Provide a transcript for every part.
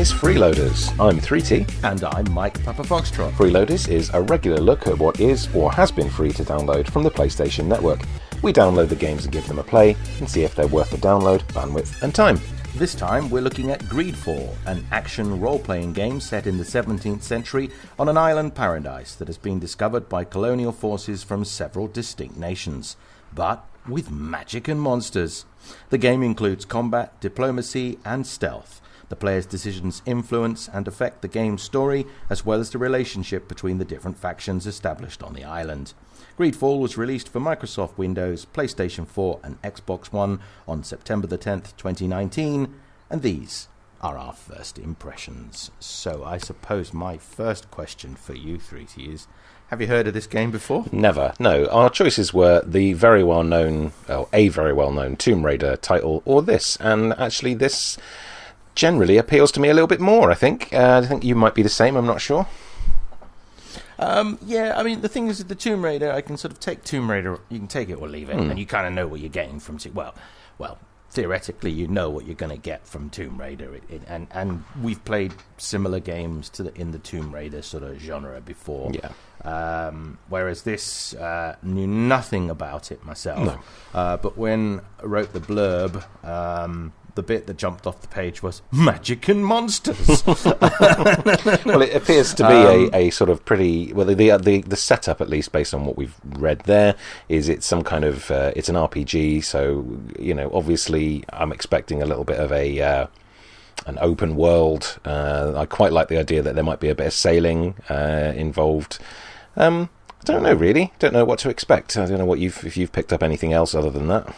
is Freeloaders. I'm 3T. And I'm Mike Papa Foxtrot. Freeloaders is a regular look at what is or has been free to download from the PlayStation Network. We download the games and give them a play and see if they're worth the download, bandwidth and time. This time we're looking at GreedFall, an action role-playing game set in the 17th century on an island paradise that has been discovered by colonial forces from several distinct nations, but with magic and monsters. The game includes combat, diplomacy and stealth. The player's decisions influence and affect the game's story, as well as the relationship between the different factions established on the island. GreedFall was released for Microsoft Windows, PlayStation 4 and Xbox One on September the 10th, 2019, and these are our first impressions. So I suppose my first question for you, 3T, is, have you heard of this game before? Never, no. Our choices were the very well-known, a very well-known Tomb Raider title, or this, and actually this generally appeals to me a little bit more, I think. I think you might be the same, I'm not sure. Yeah, I mean, the thing is, with the Tomb Raider, I can sort of take Tomb Raider, you can take it or leave it, and you kind of know what you're getting from it. Well, theoretically, you know what you're going to get from Tomb Raider, and we've played similar games in the Tomb Raider sort of genre before. Yeah. Whereas this, knew nothing about it myself. No. But when I wrote the blurb, the bit that jumped off the page was magic and monsters. Well, it appears to be a sort of pretty... Well, the setup, at least, based on what we've read there, is it's some kind of... it's an RPG, so, you know, obviously I'm expecting a little bit of an open world. I quite like the idea that there might be a bit of sailing involved. I don't know, really. Don't know what to expect. I don't know if you've picked up anything else other than that.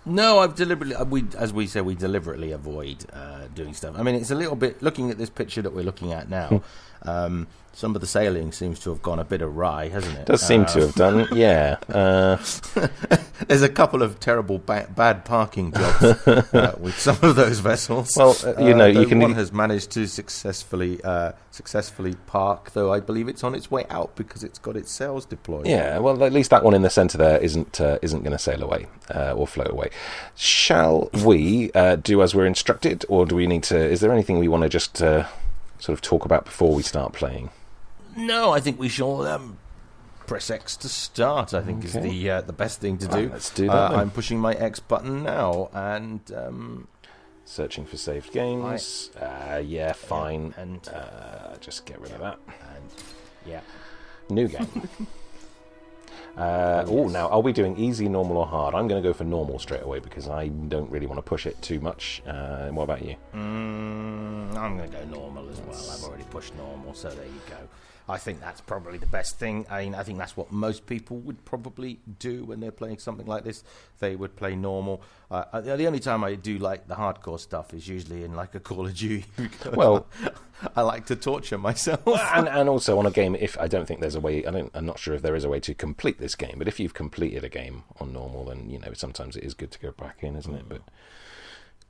No, I've deliberately, as we say, we deliberately avoid doing stuff. I mean, it's a little bit, looking at this picture that we're looking at now, some of the sailing seems to have gone a bit awry, hasn't it? Does seem to have done, yeah. There's a couple of terrible bad parking jobs with some of those vessels. Well, you know, one has managed to successfully park, though I believe it's on its way out because it's got its sails deployed. Yeah, well, at least that one in the centre there isn't going to sail away or float away. Shall we do as we're instructed, or do we need to? Is there anything we want to just sort of talk about before we start playing? No, I think we shall press X to start, I think, is the best thing to do. Right, let's do that. I'm pushing my X button now, and... searching for saved games. Yeah, fine. Yeah, and just get rid of that. And, yeah. New game. Now, are we doing easy, normal, or hard? I'm going to go for normal straight away because I don't really want to push it too much. What about you? I'm going to go normal as well. I've already pushed normal, so there you go. I think that's probably the best thing. I think that's what most people would probably do when they're playing something like this. They would play normal. The only time I do like the hardcore stuff is usually in like a Call of Duty. Well, I like to torture myself. and also on a game, if I don't think there's a way, I'm not sure if there is a way to complete this game, but if you've completed a game on normal, then, you know, sometimes it is good to go back in, isn't it? But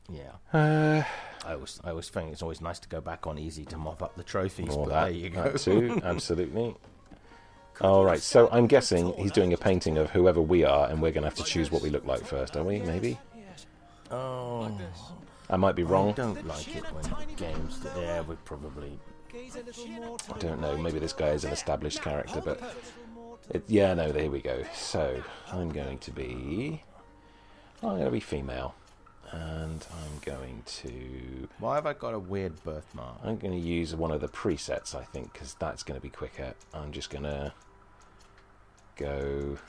yeah. I always think it's always nice to go back on easy to mop up the trophies, but there you go. That too, absolutely. All right, so I'm guessing he's doing a painting of whoever we are, and we're going to have to choose what we look like first, are we? Maybe? Oh, I might be wrong. I don't like it when games... Yeah, we probably... I don't know, maybe this guy is an established character, but... yeah, no, there we go. So, I'm going to be female. And I'm going to... Why have I got a weird birthmark? I'm going to use one of the presets, I think, because that's going to be quicker. I'm just going to go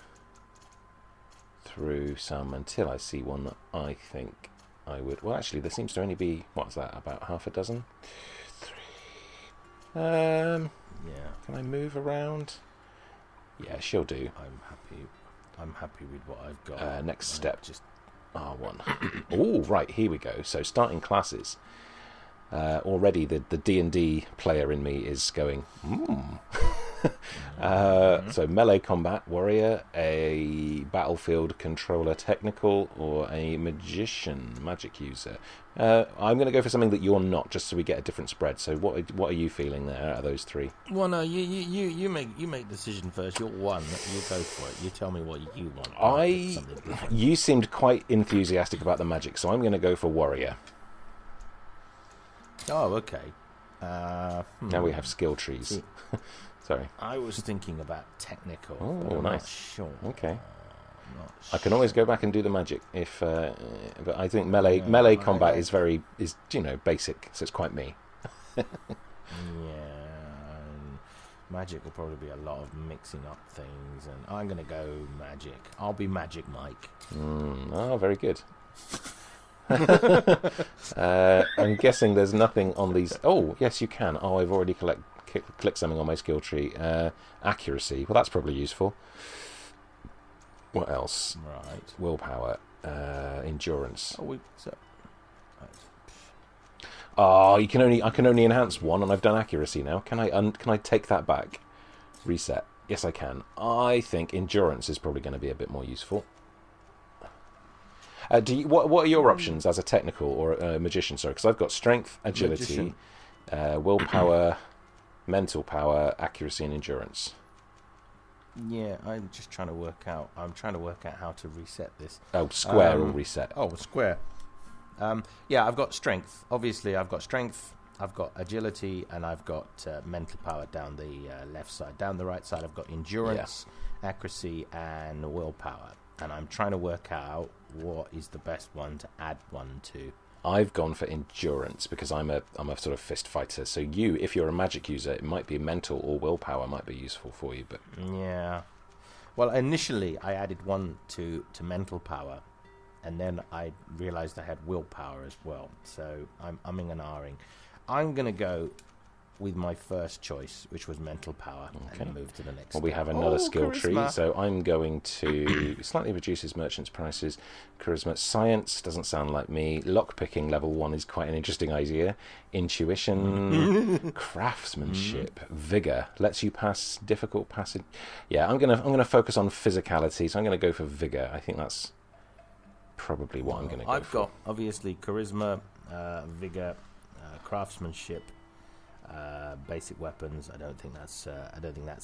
through some until I see one that I think I would... Well, actually, there seems to only be... What's that, about half a dozen? 3. Yeah. Can I move around? Yeah, she'll do. I'm happy with what I've got. Next step. Just... R1. Oh, right, here we go. So starting classes. Already the D&D player in me is going, So melee combat, warrior, a battlefield controller technical, or a magic user. I'm going to go for something that you're not, just so we get a different spread. So what are you feeling there out of those three? Well, no, you make the decision first. You're one. You go for it. You tell me what you want. You seemed quite enthusiastic about the magic, so I'm going to go for warrior. Oh, okay. Now we have skill trees. See, Sorry. I was thinking about technical. Oh, but I'm nice. Not sure. Okay. Not I can always go back and do the magic if, but I think melee combat is basic, so it's quite me. Yeah. Magic will probably be a lot of mixing up things, and I'm going to go magic. I'll be Magic Mike. Oh, very good. I'm guessing there's nothing on these. Oh, yes, you can. Oh, I've already clicked something on my skill tree. Accuracy. Well, that's probably useful. What else? Right. Willpower. Endurance. Oh, I can only enhance one, and I've done accuracy now. Can I take that back? Reset. Yes, I can. I think endurance is probably going to be a bit more useful. What are your options as a technical or a magician? Sorry, because I've got strength, agility, willpower, mental power, accuracy, and endurance. Yeah, I'm just trying to work out. I'm trying to work out how to reset this. Oh, square or reset. Oh, square. Yeah, I've got strength. Obviously, I've got strength. I've got agility, and I've got mental power down the left side. Down the right side, I've got endurance, accuracy, and willpower. And I'm trying to work out what is the best one to add one to. I've gone for endurance because I'm a sort of fist fighter. So if you're a magic user, it might be mental or willpower might be useful for you. But yeah, well, initially I added one to mental power, and then I realised I had willpower as well. So I'm umming and ahhing. I'm going to go with my first choice, which was mental power, and then move to the next. Well, we have another skill charisma tree, so I'm going to slightly reduces merchants' prices. Charisma, science doesn't sound like me. Lockpicking level 1 is quite an interesting idea. Intuition, craftsmanship, vigor lets you pass difficult passage. Yeah, I'm gonna focus on physicality, so I'm gonna go for vigor. I think that's probably what I'm gonna go for. I've got obviously charisma, vigor, craftsmanship. Basic weapons. I don't think that's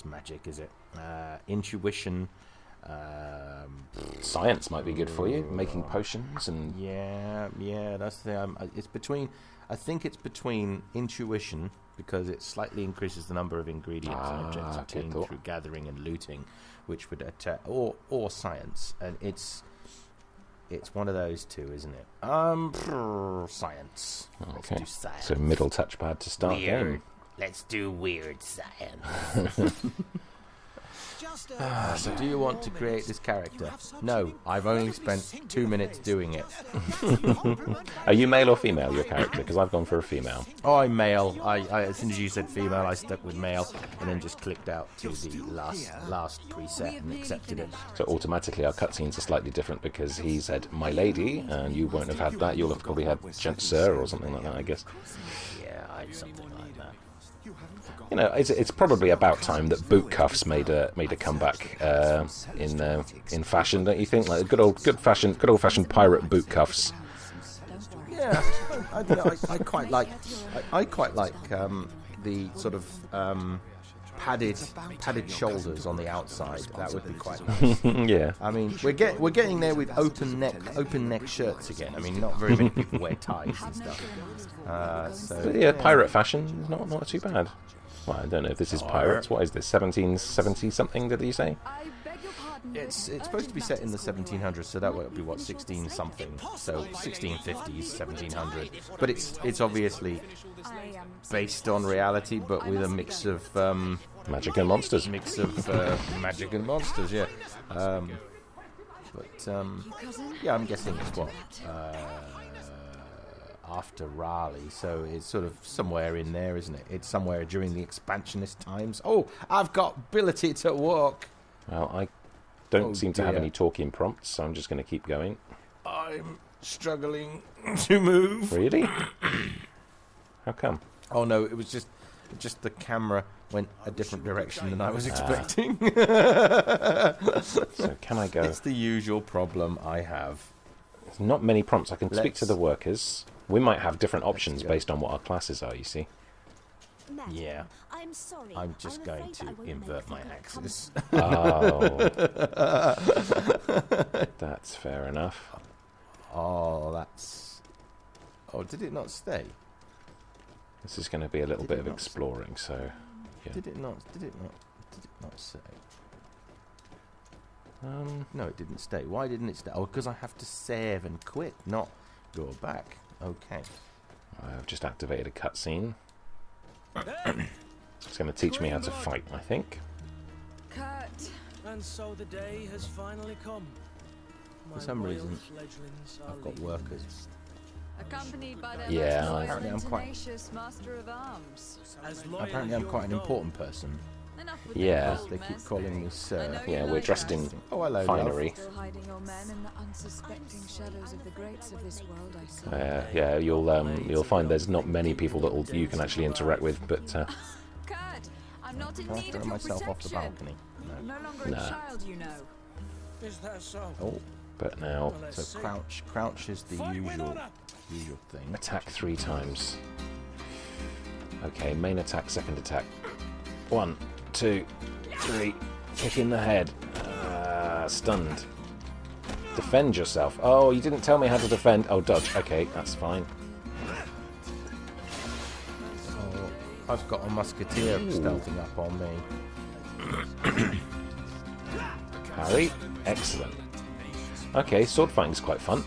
magic, is it? Intuition. Science might be good for you, making potions and. Yeah. That's the. It's between. I think it's between intuition because it slightly increases the number of ingredients and objects obtained through gathering and looting, which would attack, or science, and it's one of those two, isn't it? Science. Okay. Let's do science. So middle touchpad to start game. Let's do weird science. So do you want to create this character? No, I've only spent 2 minutes doing it. Are you male or female, your character? Because I've gone for a female. Oh, I'm male. I as soon as you said female, I stuck with male, and then just clicked out to the last preset and accepted it. So automatically our cutscenes are slightly different because he said "my lady," and you won't have had that. You'll have probably had "gent sir" or something like that, I guess. Yeah, I had something like that. You know, it's probably about time that boot cuffs made a comeback in fashion, don't you think? Like good old fashioned pirate boot cuffs. Yeah, I quite like the sort of padded shoulders on the outside. That would be quite nice. Yeah. I mean, we're getting there with open neck shirts again. I mean, not very many people wear ties and stuff. But yeah, pirate fashion is not too bad. Well, I don't know if this is pirates. What is this? 1770 something? Did you say? It's supposed to be set in the 1700s, so that would be what 16 something. So 1650s, 1700. But it's obviously based on reality, but with a mix of magic and monsters. Magic and monsters, yeah. Yeah, I'm guessing it's what after Raleigh, so it's sort of somewhere in there, isn't it? It's somewhere during the expansionist times. Oh, I've got ability to walk. Well, I don't seem to have any talking prompts, so I'm just going to keep going. I'm struggling to move. Really? How come? Oh no, it was just the camera went a different direction than I was expecting. So can I go? It's the usual problem I have. There's not many prompts. I can speak to the workers. We might have different options based on what our classes are, you see. Yeah. I'm just going to invert my axis. Oh. That's fair enough. Oh, did it not stay? This is going to be a little bit of exploring, so... Yeah. Did it not say? No, it didn't stay. Why didn't it stay? Oh, because I have to save and quit, not go back. Okay. I've just activated a cutscene. It's going to teach me how to fight, I think. Kurt. And so the day has finally come. For some reason, I've got workers. Accompanied by their apparently I'm quite. master of arms. Apparently, I'm quite an important person. Yeah. They keep calling me sir. Yeah, we're dressed in finery. Still hiding your men in the unsuspecting shadows of the greats of this world, I see. Yeah, you'll find there's not many people that you can actually interact with, but. Kurt, I'm not in Can I need throw of your myself off the protection. balcony? I'm No. no longer a child, you know. Is that so? Oh, But now, so crouch is the usual thing. attack 3 times. Okay, main attack, second attack. 1, 2, 3. Kick in the head. Stunned. Defend yourself. Oh, you didn't tell me how to defend. Oh, dodge. Okay, that's fine. Oh, I've got a musketeer stealthing up on me. Parry. Excellent. Okay, sword fighting's quite fun.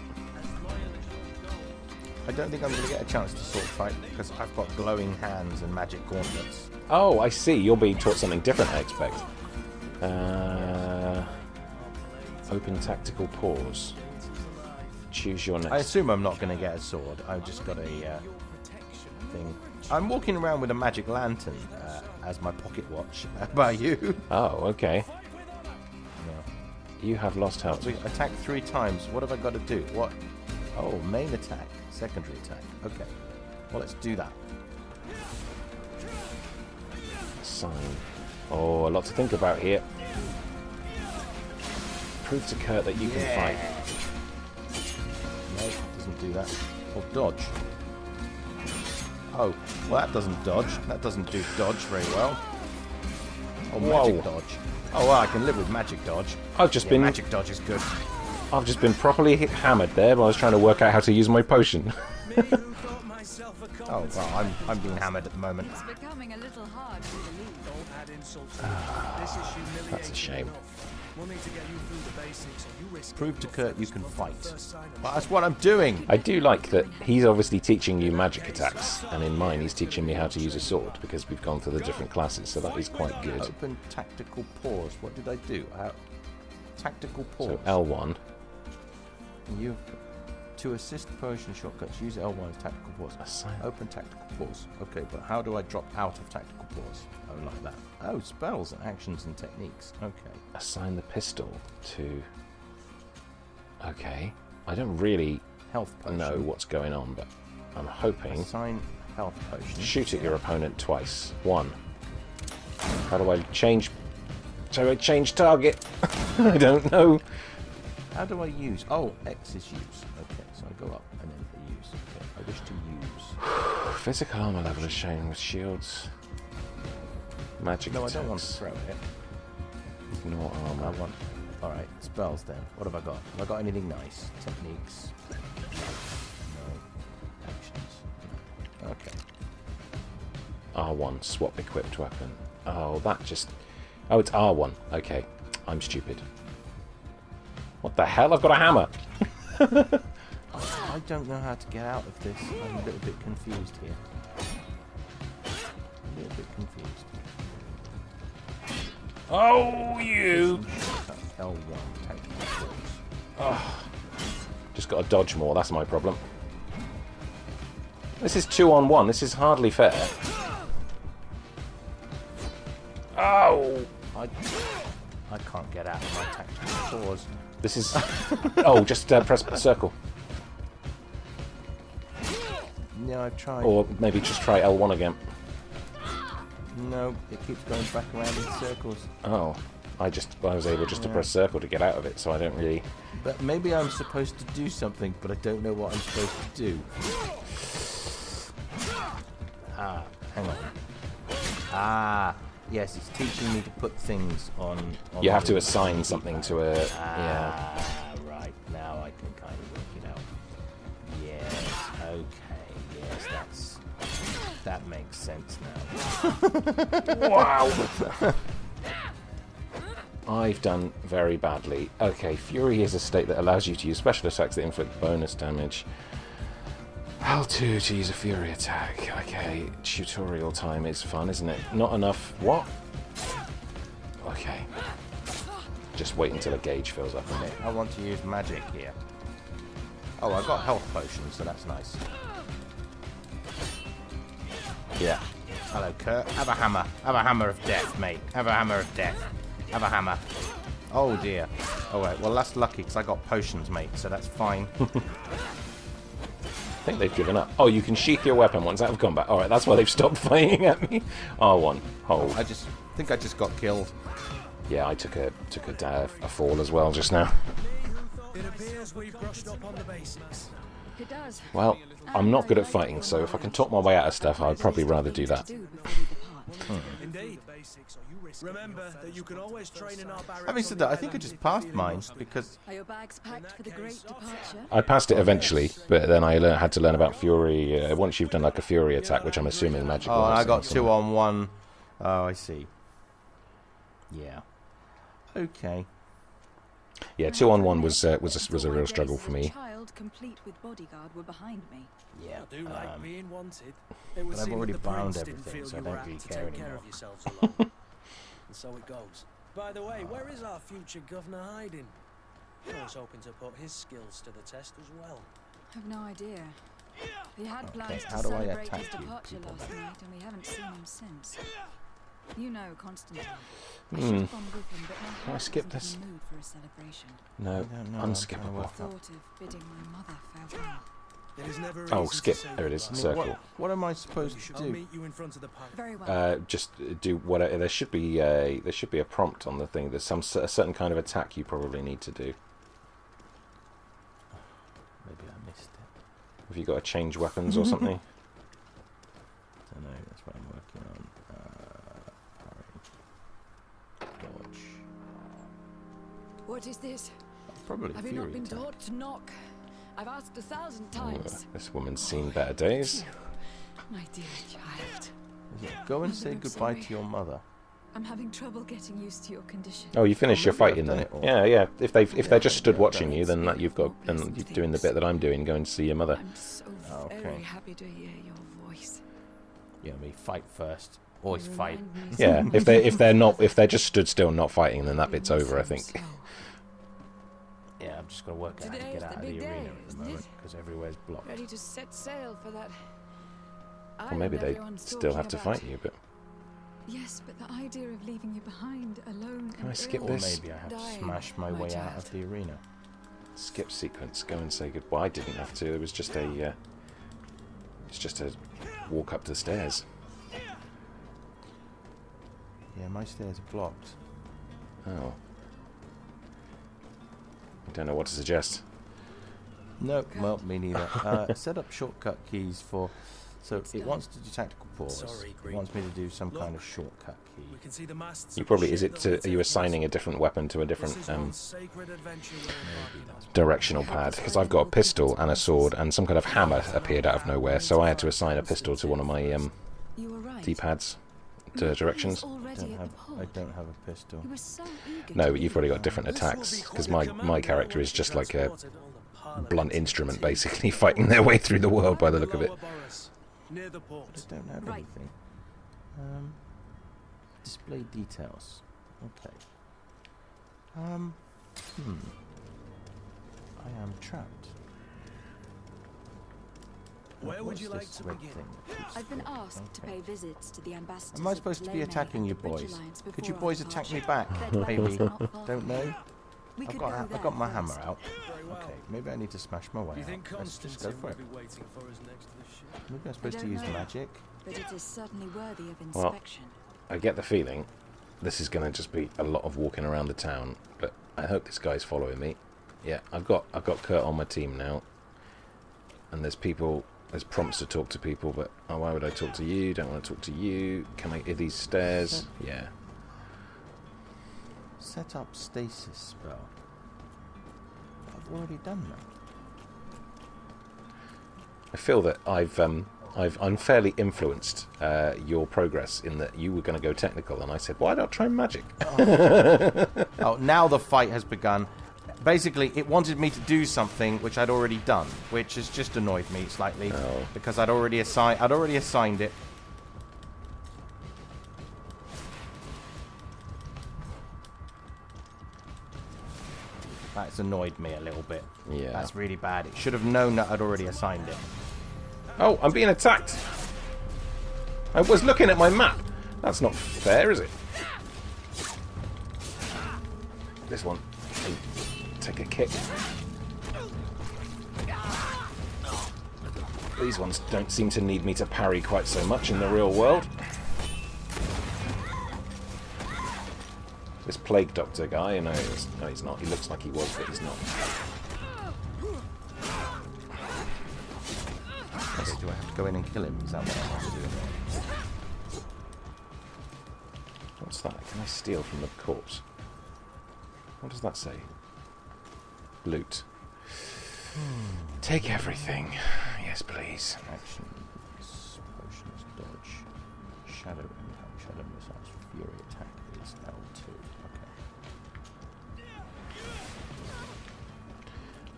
I don't think I'm going to get a chance to sword fight because I've got glowing hands and magic gauntlets. Oh, I see. You're being taught something different, I expect. Open tactical pause. Choose your next... I assume I'm not going to get a sword. I've just got a thing. I'm walking around with a magic lantern as my pocket watch. How about you? Oh, okay. No. You have lost health. So attack 3 times. What have I got to do? What? Oh, main attack. Secondary attack. Okay. Well, let's do that. Sign. Oh, a lot to think about here. Prove to Kurt that you can fight. No, it doesn't do that. Oh, dodge. Oh, well, that doesn't dodge. That doesn't do dodge very well. Oh, magic dodge. Oh, well, I can live with magic dodge. I've just been... Magic dodge is good. I've just been properly hammered there while I was trying to work out how to use my potion. Oh, well, I'm being hammered at the moment. It's becoming a little hard to believe. That's a shame. We'll need to get you through the basics. You risk Prove to Kurt you can fight. Well, that's what I'm doing. I do like that he's obviously teaching you magic attacks, and in mine he's teaching me how to use a sword, because we've gone through the different classes, so that is quite good. Open tactical pause. What did I do? Tactical pause. So L1. You to assist potion shortcuts, use L1 as tactical pause. Assign. Open tactical pause. Okay, but how do I drop out of tactical pause? Oh, like that. Oh, spells and actions and techniques. Okay. Assign the pistol to... Okay. I don't really Health potion. know what's going on, but I'm hoping... Assign health potion. Shoot at your opponent twice. 1. How do I change... So I change target? I don't know. How do I use? Oh, X is use. Okay, so I go up and then use. Okay, I wish to use. Physical armor level is shown with shields. Magic No, I attacks. don't want to throw it. Ignore I armor. want... Alright, spells then. What have I got? Have I got anything nice? Techniques? No. Actions? No. Okay. R1, swap equipped weapon. Oh, that just... Oh, it's R1. Okay, I'm stupid. What the hell? I've got a hammer! I don't know how to get out of this. I'm a little bit confused here. A little bit confused. Oh, you! L1, tactical pause. Oh. Just got to dodge more, that's my problem. This is 2-on-1, this is hardly fair. Oh! I can't get out of my tactical pause. This is... Oh, just press circle. No, I've tried. Or maybe just try L1 again. No, it keeps going back around in circles. Oh. I was able just to press circle to get out of it, so I don't really... But maybe I'm supposed to do something, but I don't know what I'm supposed to do. Ah, hang on. Ah, yes, it's teaching me to put things on You have to assign something to a... Yeah. Right, now I can kind of work it out. Yes, okay, yes, That makes sense now. Wow! I've done very badly. Okay, Fury is a state that allows you to use special attacks that inflict bonus damage. L2 to use a Fury attack. Okay, tutorial time is fun, isn't it? Not enough. What? Okay. Just wait until a gauge fills up. Okay, I want to use magic here. Oh, I got health potions, so that's nice. Yeah. Hello, Kurt. Have a hammer. Have a hammer of death, mate. Have a hammer of death. Have a hammer. Oh, dear. Alright, well, that's lucky, because I got potions, mate, so that's fine. I think they've given up. Oh, you can sheath your weapon once out of combat. Alright, that's why they've stopped fighting at me. R1. Hold. I think I just got killed. Yeah, I took a fall as well just now. It appears we've brushed up on the basics. It does. Well, I'm not good at fighting, so if I can talk my way out of stuff, I'd probably rather do that. Indeed. Remember that you can always train in our barracks. Having said that, I think I just passed mine, because... Are your bags packed for the great departure? I passed it eventually, but then I had to learn about Fury. Once you've done like a Fury attack, which I'm assuming magical. Oh, I got 2 on 1. Oh, I see. Yeah. Okay. Yeah, 2 on 1 was a real struggle for me. Child complete with bodyguard were behind me. Yeah. I do like being wanted. It would But I've seem already that the bound prince didn't everything, feel so I you don't were really apt to care take care anymore. of yourselves alone. And so it goes. By the way, where is our future governor hiding? I was hoping to put his skills to the test as well. I've no idea. He had Okay, plans to how do I celebrate attack his you departure people last then? night, and we haven't seen him since. You know, Constantine. I Hmm. should have gone with him, but my Can I heart skip wasn't this? in the mood for a celebration. No, I don't know, I'm trying to unskippable. work Thought of bidding my mother farewell. It is never Oh, easy to skip. say There it is. goodbye. Circle. What am I supposed to I'll do? meet you in front of the palace. Very well. Just do whatever. There should be a prompt on the thing. There's a certain kind of attack you probably need to do. Maybe I missed it. Have you got to change weapons or something? I don't know, that's what I'm working on. Dodge. What is this? Probably Have you Fury not been attack. taught to knock? I've asked 1,000 times. This woman's seen better days. My dear child. Is it, go and say I'm goodbye sorry. to your mother. I'm having trouble getting used to your condition. Oh, you finished your maybe I've fighting done then? it all. Yeah, yeah. If they're just stood maybe I've watching done you, it. then you've got and you're doing the bit that I'm doing, going to see your mother. I'm so Okay. very happy to hear your voice. You know me, fight first. Always You fight. remind me so Yeah, much if they're just stood still not fighting, then that bit's over, I think. So, Yeah, I'm just going to work out how to Today get is out the of the big arena day, at the isn't moment, it? because everywhere's blocked. ready to set sail for that. Or maybe island they everyone's still have to talking fight about. you, but Yes, but the idea of leaving you behind, alone Can I and skip ill, Or this? maybe I have to dying, smash my way out child. of the arena. skip sequence. Go and say goodbye. I didn't have to. It was just a. It's just a walk up the stairs. Yeah, my stairs are blocked. Oh. I don't know what to suggest. No, well, me neither. Set up shortcut keys for... So it wants to do tactical pause. Sorry, It wants me to do some kind of Look. shortcut key. We can see the masts You of the probably ship that will are you take us. assigning a different weapon to a This different is one sacred adventure we're embarking on. directional pad? Because I've got a pistol and a sword, and some kind of hammer appeared out of nowhere, so I had to assign a pistol to one of my You were right. D-pads My to father's directions. already at the port. I don't have a pistol. He was so eager No, to but you've leave. probably got different This will attacks. be Because quite a my command character now is just like a transported on the Parliament blunt to instrument, Tea. basically, fighting their way through the world by the look of it. Lower Boris, near the port. I don't have Right. anything. Display details. Okay. I am trapped. Where would What's you like this to red begin? thing that keeps I've been falling? asked to Okay. pay visits to the ambassadors. Am I of supposed to be Ptolemy attacking and you the Bridge boys? Alliance Could before you our boys attack me departure. back? Their Maybe. dwellings are not far Don't from know. here. We could go I there got my first. hammer out. Very well. Okay, maybe I need to smash my way Do you out. think Let's just go Constantine for will it. be waiting for us next to the ship? Maybe I'm supposed to don't use know. magic. But it is certainly worthy of Well, inspection. I get the feeling this is going to just be a lot of walking around the town, but I hope this guy's following me. Yeah, I've got Kurt on my team now, and there's prompts to talk to people, but why would I talk to you? Don't want to talk to you. Can I? Are these stairs? Yeah. Set up stasis spell. I've already done that. I feel that I've I've unfairly influenced your progress in that you were going to go technical, and I said, why not try magic? Oh, now the fight has begun. Basically, it wanted me to do something which I'd already done, which has just annoyed me slightly because I'd already assigned it. That's annoyed me a little bit. Yeah. That's really bad. It should have known that I'd already assigned it. Oh, I'm being attacked. I was looking at my map. That's not fair, is it? This one. Take a kick. These ones don't seem to need me to parry quite so much in the real world. This plague doctor guy, no, he's not. He looks like he was, but he's not. Okay, do I have to go in and kill him? Is that what I have to do? What's that? Can I steal from the corpse? What does that say? Loot. Take everything. Yes, please. Actions, potions, dodge, shadow impact, shadow missiles, fury attack is L2.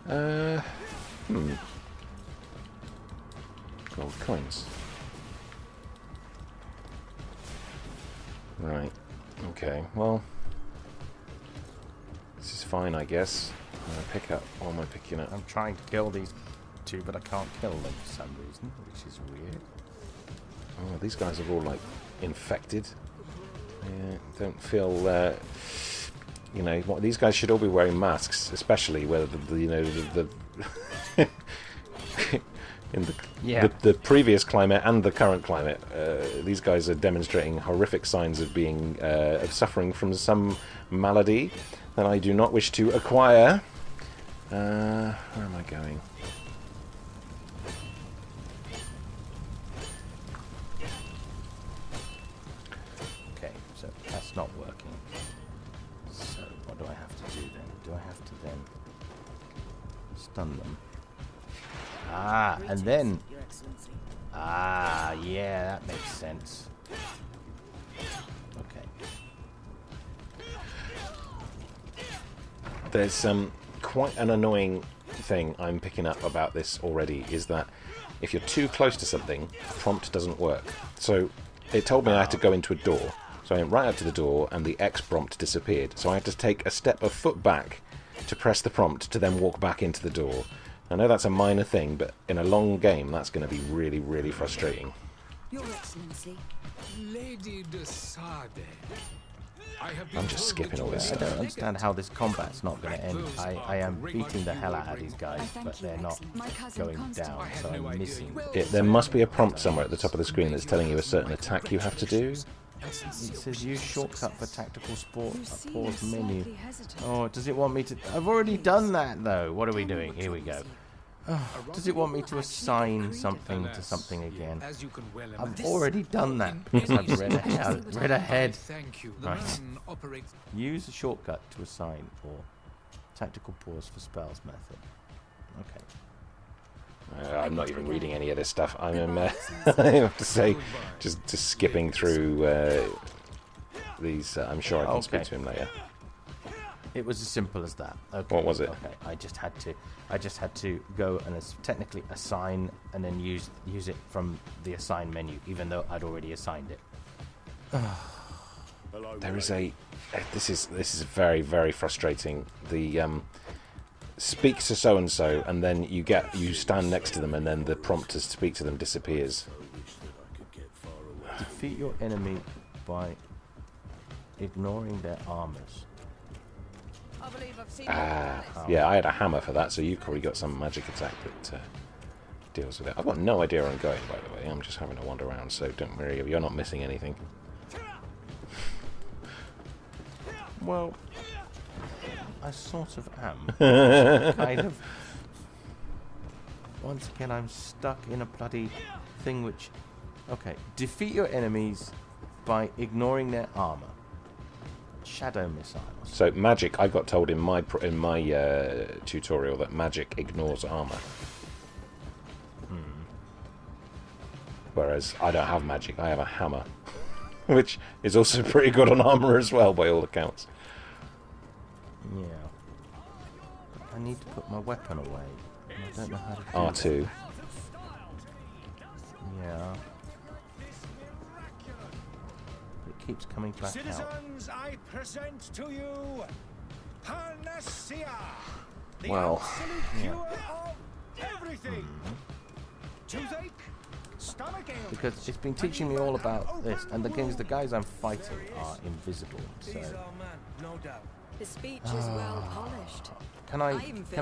Okay. Gold coins. Right. Okay, well, this is fine, I guess. I'm gonna pick up. What am I picking up? I'm trying to kill these two, but I can't kill them for some reason, which is weird. Oh, these guys are all like infected. Yeah, don't feel. You know, these guys should all be wearing masks, especially where the in the previous climate and the current climate. These guys are demonstrating horrific signs of being of suffering from some malady that I do not wish to acquire. Where am I going? Okay, so that's not working. So what do I have to do then? Do I have to then stun them? Ah, and then... Ah, yeah, that makes sense. Okay. There's quite an annoying thing I'm picking up about this already, is that if you're too close to something, prompt doesn't work. So it told me I had to go into a door. So I went right up to the door and the X prompt disappeared. So I had to take a step of foot back to press the prompt to then walk back into the door. I know that's a minor thing, but in a long game that's going to be really, really frustrating. Your Excellency. Lady de Sade. I'm just skipping all this I stuff. don't understand how this combat's not going to end. I am beating the hell out of these guys, but they're not going down, so I'm missing. There must be a prompt somewhere at the top of the screen that's telling you a certain attack you have to do. It says use shortcut for tactical sport. Pause menu. Oh, does it want me to... I've already done that, though. What are we doing? Here we go. Oh, does it want me to assign something to something again? I've already done that because I've read ahead. Right. Use a shortcut to assign or tactical pause for spells method. Okay. I'm not even reading any of this stuff. I'm, I have to say, just skipping through these. I'm sure I can speak to him later. It was as simple as that. Okay. What was it? Okay. I just had to go and technically assign and then use it from the assign menu, even though I'd already assigned it. There is a. This is very, very frustrating. The speak to so and so, and then you stand next to them, and then the prompt to speak to them disappears. Defeat your enemy by ignoring their armors. Yeah, I had a hammer for that, so you've probably got some magic attack that deals with it. I've got no idea where I'm going, by the way. I'm just having to wander around, so don't worry, you're not missing anything. Well, I sort of am. Kind of. Once again, I'm stuck in a bloody thing which... Okay, defeat your enemies by ignoring their armor. Shadow missiles. So magic, I got told in my tutorial that magic ignores armor. Whereas I don't have magic, I have a hammer. Which is also pretty good on armour as well, by all accounts. Yeah. I need to put my weapon away. I don't know how to do R2. Yeah. It keeps coming back out. Citizens, I present to you Panacea, the Well, absolute cure of everything. Toothache, stomach ache. Because it's been teaching me all about this, and the guys I'm fighting are invisible. So He's our man, no doubt. The speech is well polished. can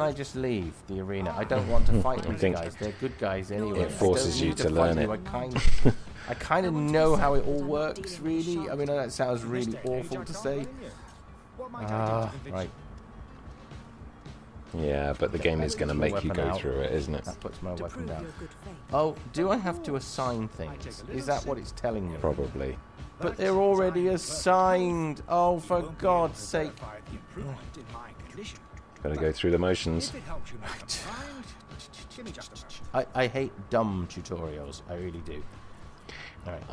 I just leave the arena? I don't want to fight these think guys. They're good guys anyway. it forces I don't you need to fight learn you. it. I kind of know how it all works, really. I mean, that sounds really awful to say. Right. Yeah, but the game is going to make you go through it, isn't it? That puts my To weapon prove down. your good faith. Oh, do I have to assign things? Is that what it's telling me? Probably. But they're already assigned. Oh, for God's sake. Got to go through the motions. I hate dumb tutorials. I really do. Alright.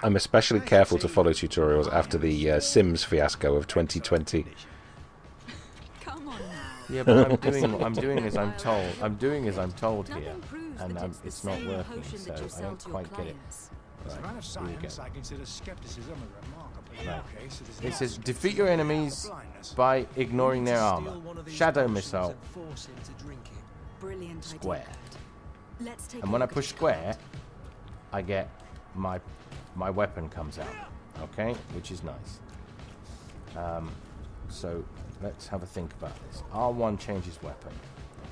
I'm especially careful to follow tutorials after the Sims fiasco of 2020. Come on now. Yeah, but I'm doing as I'm told. I'm doing as I'm told here, Nothing proves and that it's the it's not same working. potion So that you I sell don't to your quite get it. clients. As a man of Right, here we go. science, I consider skepticism a remarkable Right. case. It says defeat your enemies by ignoring their armor. Steal one of these Shadow potions missile. and force him to drink it. Brilliant Square. idea. Let's take And a when I look at push the square, card. I get my weapon comes out. Okay, which is nice. So let's have a think about this. R1 changes weapon.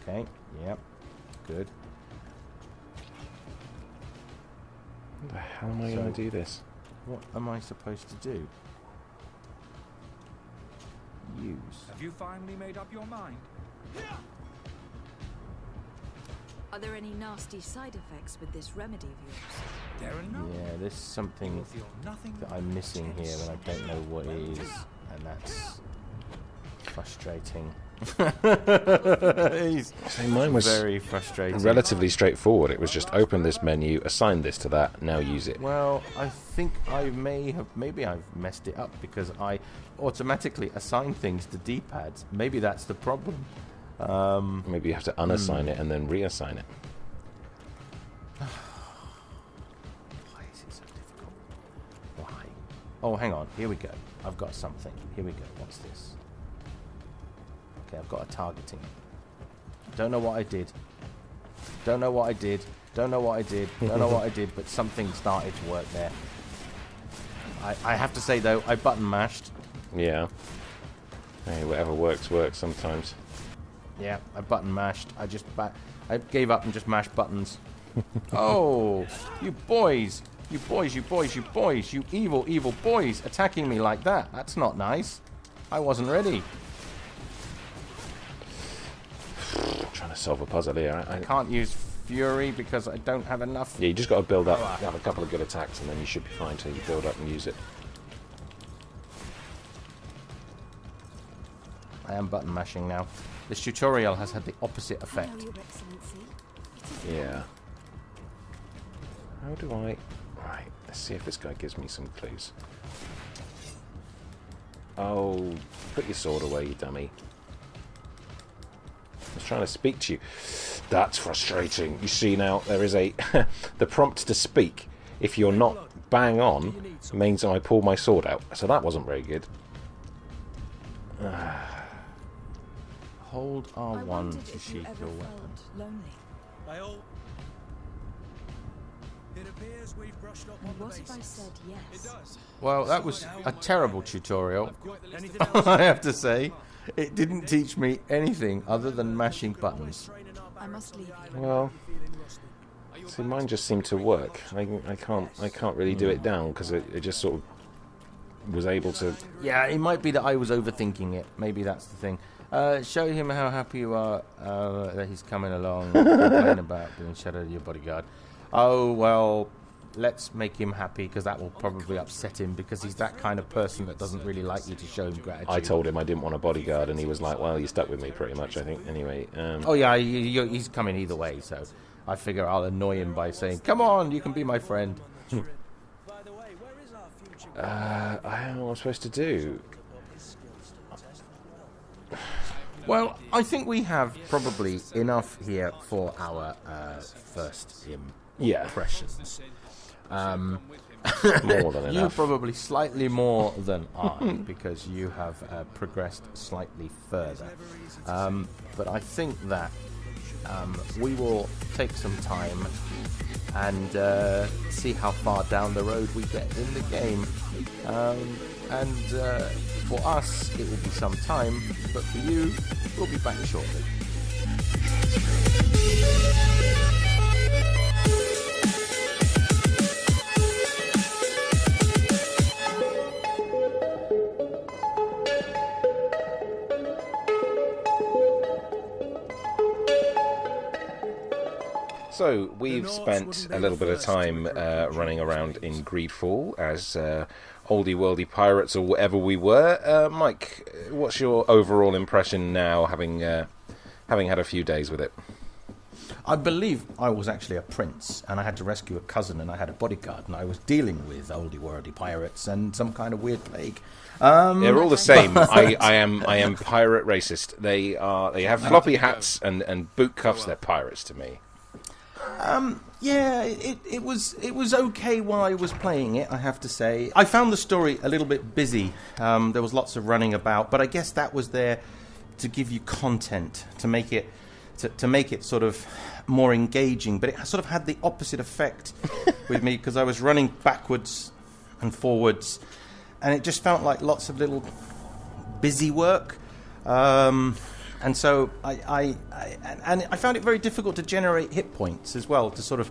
Okay, yep, good. How am I going to do this? What am I supposed to do? Use. Have you finally made up your mind? Are there any nasty side effects with this remedy of yours? There are none. Yeah, there's You something will feel nothing that but I'm missing here tense and I don't know what it is, sweat. and that's frustrating. See, mine was Very frustrating. relatively straightforward. It was just open this menu, assign this to that, now use it. Well, I think I maybe I've messed it up because I automatically assign things to D-pads. Maybe that's the problem. Maybe you have to unassign it and then reassign it. Why is it so difficult? Why? Oh, hang on. Here we go. I've got something. Here we go. What's this? Okay, I've got a targeting. Don't know what I did. Don't know what I did. Don't know what I did. Don't know what I did, but something started to work there. I have to say, though, I button mashed. Yeah. Hey, whatever works, works sometimes. Yeah, I button mashed. I gave up and just mashed buttons. Oh, you boys. You boys, you boys, you boys. You evil, evil boys attacking me like that. That's not nice. I wasn't ready. Trying to solve a puzzle here. I can't use Fury because I don't have enough. Yeah, you just got to build up, have a couple of good attacks, and then you should be fine till you build up and use it. I am button mashing now. This tutorial has had the opposite I know, effect. Your Excellency. It is Yeah. How do I... Right, let's see if this guy gives me some clues. Oh, put your sword away, you dummy. I was trying to speak to you. That's frustrating. You see now, there is a... the prompt to speak, if you're not bang on, means I pull my sword out. So that wasn't very good. Hold I R1 wondered to if you sheath ever your weapon. felt lonely. I hope. It appears we've brushed up on And the what if I basics. said yes? It does. Well, that was a terrible tutorial, Anything else? I have to say. It didn't teach me anything other than mashing buttons. I must leave you. Well, see, mine just seemed to work. I can't really do it down because it just sort of was able to. Yeah, it might be that I was overthinking it. Maybe that's the thing. Show him how happy you are that he's coming along. Complain about being Shadow your bodyguard. Oh, well, let's make him happy because that will probably upset him because he's that kind of person that doesn't really like you to show him gratitude. I told him I didn't want a bodyguard, and he was like, "Well, you're stuck with me pretty much, I think." Anyway. Oh, yeah, he's coming either way, so... I figure I'll annoy him by saying, "Come on, you can be my friend." By the way, where is our future I don't know what I'm supposed to do. Well, I think we have probably enough here for our first impressions. More than You enough. probably slightly more than I, because you have progressed slightly further. But I think that we will take some time and see how far down the road we get in the game. And for us, it will be some time, but for you, we'll be back shortly. So we've spent a little bit of time running around in GreedFall as oldie worldy pirates or whatever we were. Mike, what's your overall impression now, having had a few days with it? I believe I was actually a prince, and I had to rescue a cousin, and I had a bodyguard, and I was dealing with oldie worldy pirates and some kind of weird plague. They're all the same. I am pirate racist. They have floppy hats and boot cuffs. They're pirates to me. Yeah, it was okay while I was playing it, I have to say. I found the story a little bit busy. There was lots of running about, but I guess that was there to give you content, to make it sort of more engaging. But it sort of had the opposite effect with me, because I was running backwards and forwards, and it just felt like lots of little busy work. And so I found it very difficult to generate hit points as well, to sort of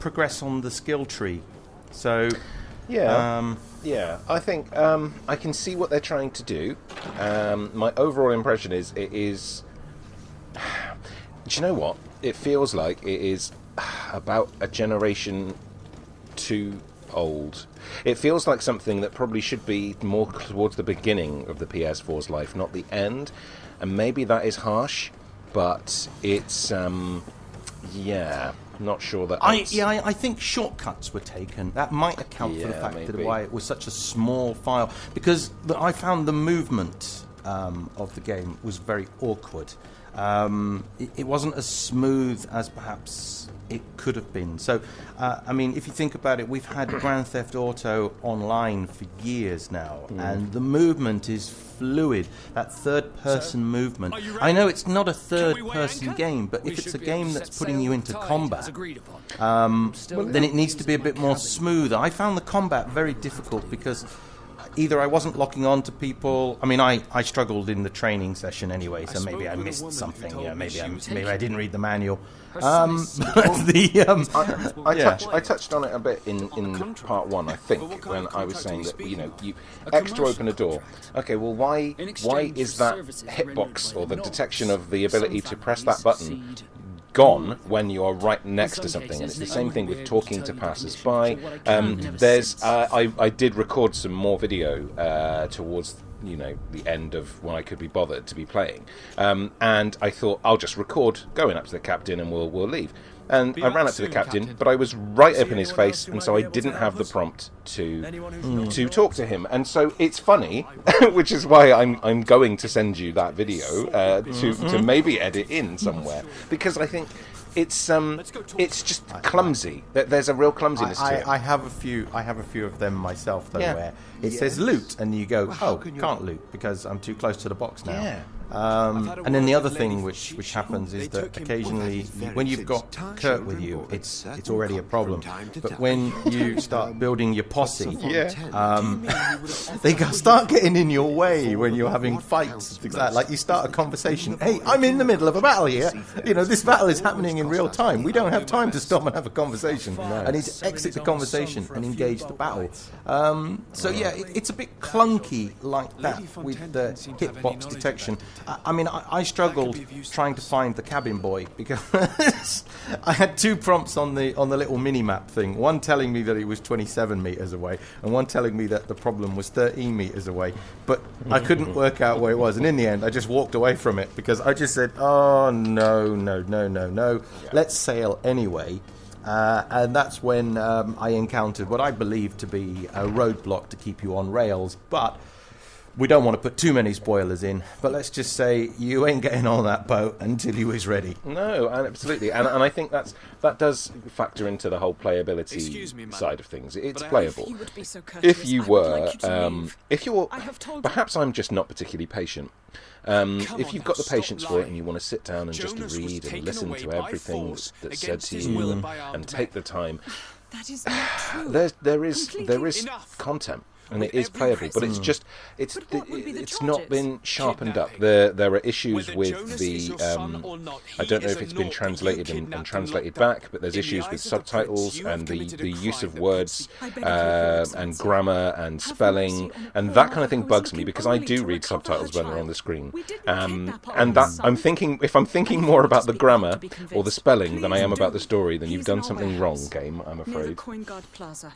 progress on the skill tree. So yeah, I think I can see what they're trying to do. My overall impression is it is. Do you know what? It feels like it is about a generation too old. It feels like something that probably should be more towards the beginning of the PS4's life, not the end. And maybe that is harsh, but it's not sure that. I think shortcuts were taken. That might account for the fact that why it was such a small file, because I found the movement of the game was very awkward. It wasn't as smooth as perhaps it could have been. So, I mean, if you think about it, we've had Grand Theft Auto Online for years now, and the movement is fluid. That third-person movement. I know it's not a third-person game, but if it's a game that's putting you into combat, then it needs to be a bit more smooth. I found the combat very difficult because either I wasn't locking on to people. I mean, I struggled in the training session anyway, so maybe I missed something. Maybe I didn't read the manual. I touched on it a bit in part one, I think, when I was saying that you X to open a door. Okay, well, why is that hitbox or the detection of the ability to press that button gone when you are right next to something? And it's the same thing with talking to passers-by. I did record some more video towards the end of when I could be bothered to be playing, and I thought I'll just record going up to the captain and we'll leave. And I ran up to the captain, but I was right up in his face, and so I didn't have the prompt to talk to him. And so it's funny, which is why I'm going to send you that video to maybe edit in somewhere, because I think it's just clumsy. There's a real clumsiness to it. I have a few of them myself, though, where it says loot, and you go, can't loot because I'm too close to the box now. Yeah. And then the other thing which happens is that occasionally, when you've got Kurt with you, it's already a problem. But when you start building your posse, they start getting in your way when you're having fights. Things like you start a conversation. Hey, I'm in the middle of a battle here. This battle is happening in real time. We don't have time to stop and have a conversation. I need to exit the conversation and engage the battle. It's a bit clunky like that with the hitbox detection. I mean, I struggled trying to find the cabin boy because I had 2 prompts on the little mini-map thing. One telling me that it was 27 meters away, and one telling me that the problem was 13 meters away. But I couldn't work out where it was, and in the end, I just walked away from it because I just said, "Oh no, let's sail anyway." And that's when I encountered what I believe to be a roadblock to keep you on rails, but we don't want to put too many spoilers in, but let's just say you ain't getting on that boat until you is ready. No, absolutely, and I think that does factor into the whole playability side of things. It's playable. If you would be so courteous, If you I would were, like you to leave. if you're, I have told perhaps I'm just not particularly patient. If you've got the patience for it and you want to sit down and just read and listen to everything that's said to you and take the time, That is not true. there is content. And it is playable, but it's just it's not been sharpened up. There are issues with the I don't know if it's been translated and translated back, but there's issues with subtitles and the use of words and grammar and spelling, and that kind of thing bugs me because I do read subtitles when they're on the screen, and that I'm thinking more about the grammar or the spelling than I am about the story, then you've done something wrong, game. I'm afraid.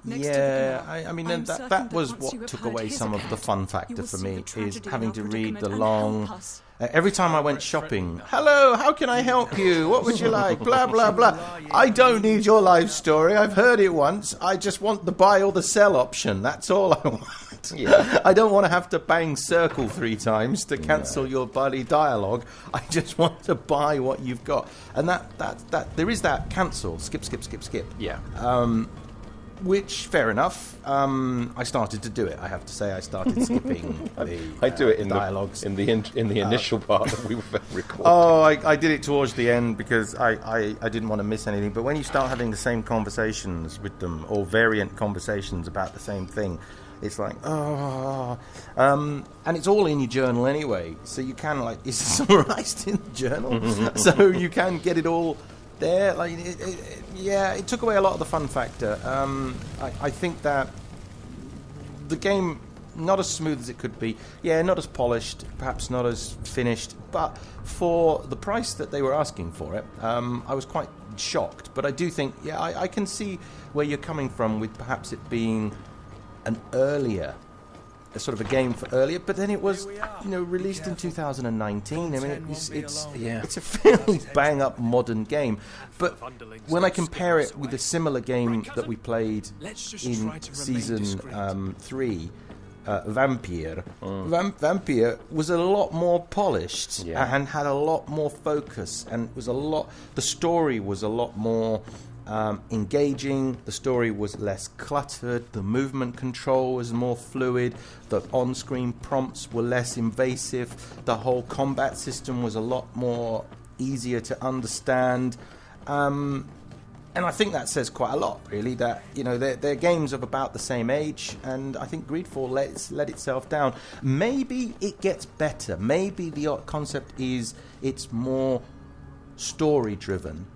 Yeah, I mean that was what took away some of the fun factor for me, is having to read the long... every time I went shopping, hello, how can I help you? What would you like? Blah, blah, blah. I don't need your life story. I've heard it once. I just want the buy or the sell option. That's all I want. Yeah. I don't want to have to bang circle 3 times to cancel your bloody dialogue. I just want to buy what you've got. And that there is that cancel, skip. Yeah. Which, fair enough. I started to do it. I have to say, I started skipping the I do it in dialogues in the initial part that we were recording. Oh, I did it towards the end because I didn't want to miss anything. But when you start having the same conversations with them, or variant conversations about the same thing, it's like, and it's all in your journal anyway. So you can, like, it's summarized in the journal, so you can get it all there. Like, it took away a lot of the fun factor. I think that the game, not as smooth as it could be, not as polished, perhaps not as finished, but for the price that they were asking for it, I was quite shocked. But I do think, I can see where you're coming from with perhaps it being an earlier, a sort of a game for earlier, but then it was, released in 2019. I mean, it's a fairly bang-up modern game. But when I compare it with a similar game that we played in Season 3, Vampire, Vampire was a lot more polished and had a lot more focus, and the story was a lot more engaging. The story was less cluttered, the movement control was more fluid, the on-screen prompts were less invasive, the whole combat system was a lot more easier to understand, and I think that says quite a lot, really, that they're games of about the same age, and I think GreedFall let itself down. Maybe it gets better. Maybe the concept is it's more story driven.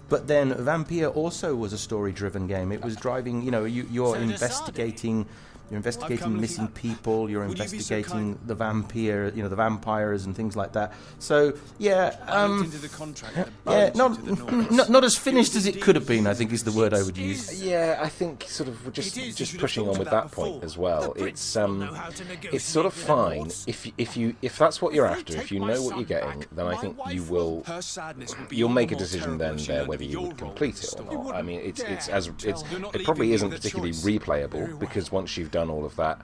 But then Vampire also was a story-driven game. It was driving, you're investigating missing people, you're investigating the vampire, the vampires and things like that. So, not as finished as it could have been, I think is the word I would use. Yeah, I think sort of just pushing on with that point as well. It's sort of fine if that's what you're after, if you know what you're getting, then I think you'll make a decision then there whether you would complete it or not. I mean, it probably isn't particularly replayable because once you've done all of that,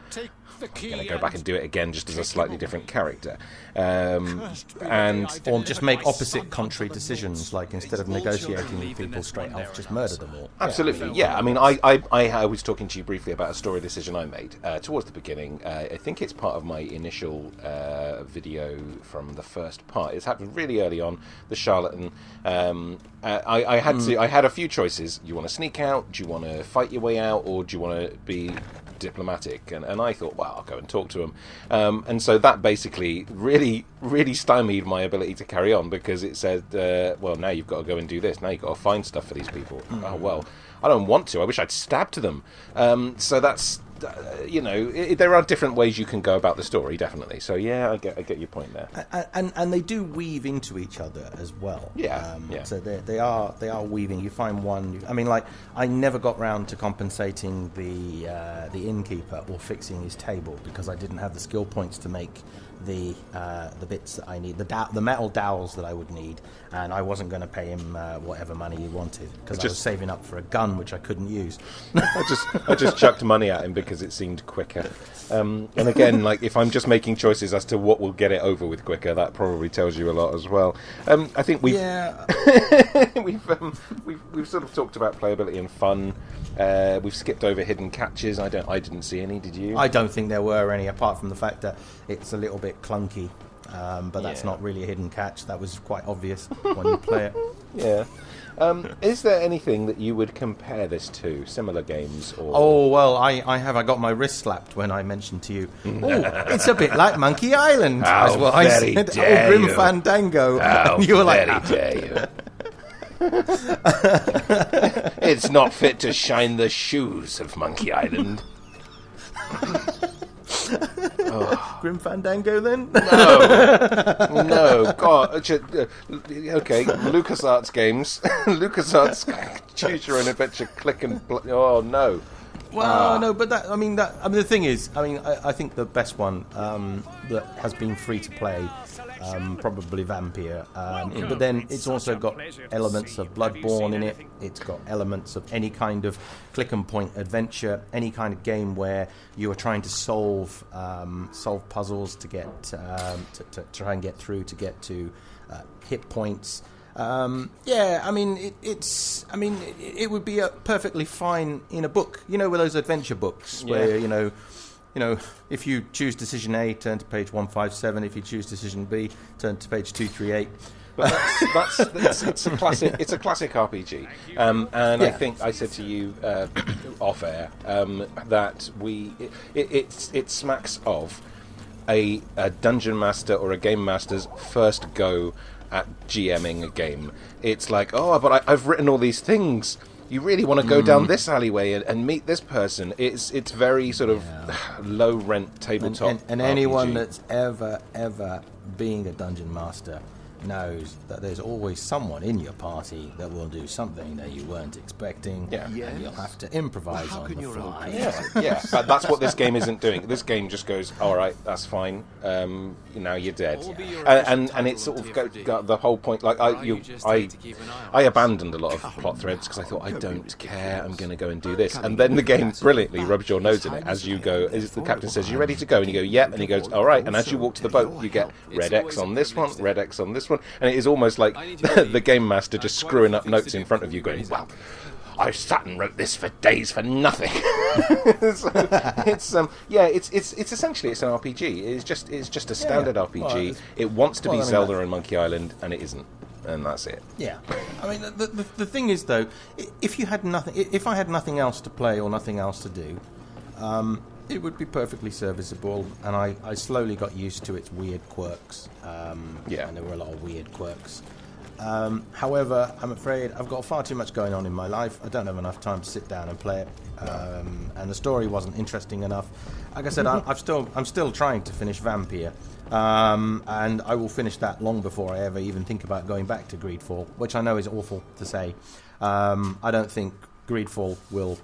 I'm going to go back and do it again just as a slightly different character, or just make opposite contrary decisions, like instead of negotiating with people straight off, just murder them all. Absolutely, yeah. I mean, I was talking to you briefly about a story decision I made towards the beginning. I think it's part of my initial video from the first part. It's happened really early on, the charlatan. I had a few choices. Do you want to sneak out? Do you want to fight your way out? Or do you want to be diplomatic? And I thought, well, I'll go and talk to him. And so that basically really, really stymied my ability to carry on, because it said, well, now you've got to go and do this. Now you've got to find stuff for these people. Oh, well, I don't want to. I wish I'd stabbed them. So that's there are different ways you can go about the story, definitely. So yeah, I get your point there. And they do weave into each other as well. Yeah. So they are weaving. You find one. I mean, like, I never got round to compensating the innkeeper or fixing his table because I didn't have the skill points to make the bits that I need, the metal dowels that I would need, and I wasn't going to pay him whatever money he wanted because I was saving up for a gun which I couldn't use. I just chucked money at him because it seemed quicker. And again, like, if I'm just making choices as to what will get it over with quicker, that probably tells you a lot as well. I think we've we've sort of talked about playability and fun. We've skipped over hidden catches. I didn't see any. Did you? I don't think there were any, apart from the fact that it's a little bit clunky. But that's not really a hidden catch. That was quite obvious when you play it. Yeah. Is there anything that you would compare this to? Similar games? Or... Oh, well, I have. I got my wrist slapped when I mentioned to you, it's a bit like Monkey Island. How as well. very I said, dare Grim you. Fandango. How you were like, very dare you. It's not fit to shine the shoes of Monkey Island. Grim Fandango then? No, God. Okay, LucasArts games. LucasArts choose your own adventure, click and... oh, no. Well, no, but the thing is, I think the best one that has been free to play, probably Vampire. But then it's also got elements of Bloodborne in it. It's got elements of any kind of click and point adventure, any kind of game where you are trying to solve puzzles to get to try and get through to get to hit points. It would be perfectly fine in a book. You know, with those adventure books where you know, if you choose decision A, turn to page 157. If you choose decision B, turn to page 238. But it's a classic. It's a classic RPG, I think I said to you off air that it smacks of a dungeon master or a game master's first go at GMing a game. It's like, but I've written all these things. You really want to go down this alleyway and meet this person. It's very sort of low rent tabletop. And RPG. anyone that's ever being a dungeon master knows that there's always someone in your party that will do something that you weren't expecting, and you'll have to improvise on the fly. Yeah, but that's what this game isn't doing. This game just goes, all right, that's fine. Now you're dead, and it's sort of got the whole point. Like I abandoned a lot of plot threads because I thought, I don't care. I'm going to go and do this, and then the game brilliantly rubs your nose in it as you go. As the captain says, "You ready to go?" and you go, "Yep," and he goes, "All right." And as you walk to the boat, you get red X on this one, red X on this one. And it is almost like the game master just screwing up notes in front of you going, well, I sat and wrote this for days for nothing. So it's essentially it's an RPG. It's just a standard RPG. Well, it wants to be Zelda and Monkey Island, and it isn't. And that's it. Yeah. I mean, the thing is, though, if I had nothing else to play or nothing else to do, it would be perfectly serviceable, and I slowly got used to its weird quirks. And there were a lot of weird quirks. However, I'm afraid I've got far too much going on in my life. I don't have enough time to sit down and play it, and the story wasn't interesting enough. Like I said, I'm still trying to finish Vampire, and I will finish that long before I ever even think about going back to GreedFall, which I know is awful to say. I don't think GreedFall will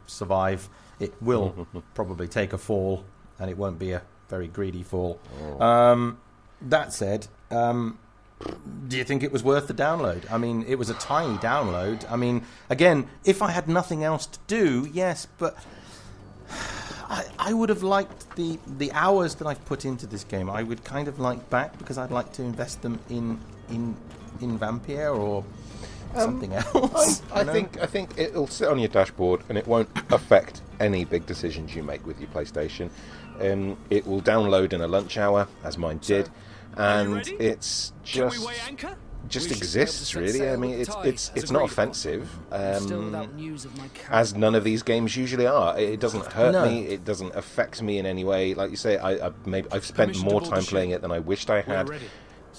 survive. It will probably take a fall, and it won't be a very greedy fall. That said, do you think it was worth the download? I mean, it was a tiny download. I mean, again, if I had nothing else to do, yes, but I would have liked the hours that I've put into this game. I would kind of like back, because I'd like to invest them in Vampire or something else. I think it'll sit on your dashboard and it won't affect any big decisions you make with your PlayStation. It will download in a lunch hour, as mine did, and it's just exists really. I mean, it's not offensive, as none of these games usually are. It doesn't hurt me. It doesn't affect me in any way. Like you say, I've spent more time playing it than I wished I had.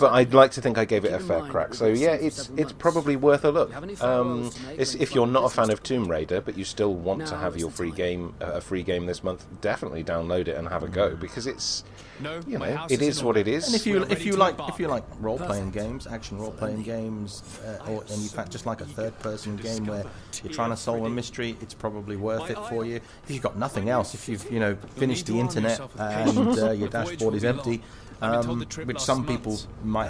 but I'd like to think I gave it a fair crack. So yeah, it's probably worth a look. If you're not a fan of Tomb Raider, but you still want to have your free game, a free game this month, definitely download it and have a go, because it's, you know, it is what it is. And if you like role playing games, action role playing games, or in fact just like a third person game where you're trying to solve a mystery, it's probably worth it for you. If you've got nothing else, if you've finished the internet and your dashboard is empty, which some people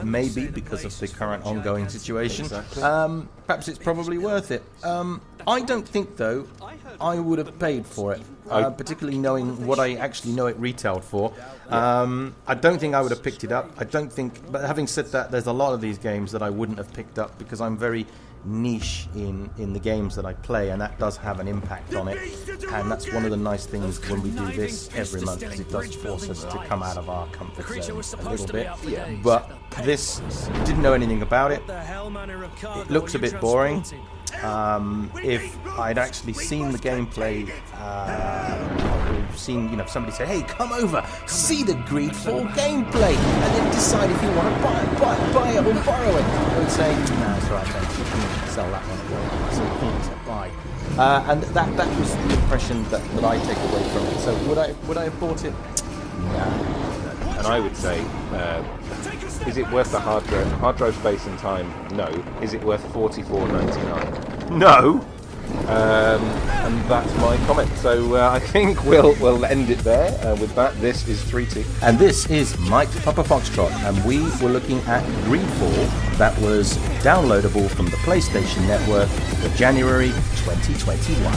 maybe because of the current ongoing situation, perhaps it's probably worth it. I don't think, though, I would have paid for it, particularly knowing what I actually know it retailed for. I don't think I would have picked it up. But having said that, there's a lot of these games that I wouldn't have picked up because I'm very niche in the games that I play, and that does have an impact on it. And that's one of the nice things when we do this every month, because it does force us to come out of our comfort zone a little bit. But this, didn't know anything about it. It looks a bit boring. If I'd actually seen the gameplay, seen somebody say, "Hey, come over, see the GreedFall gameplay, and then decide if you want to buy it or borrow it," I would say, "No, it's all right, mate. You can sell that one." So buy. And that was the impression that I take away from it. So would I have bought it? No. And I would say, is it worth the hard drive space and time? No. Is it worth $44.99? No. And that's my comment. So I think we'll end it there. With that, this is 3T. And this is Mike Papa Foxtrot, and we were looking at GreedFall, that was downloadable from the PlayStation Network for January 2021.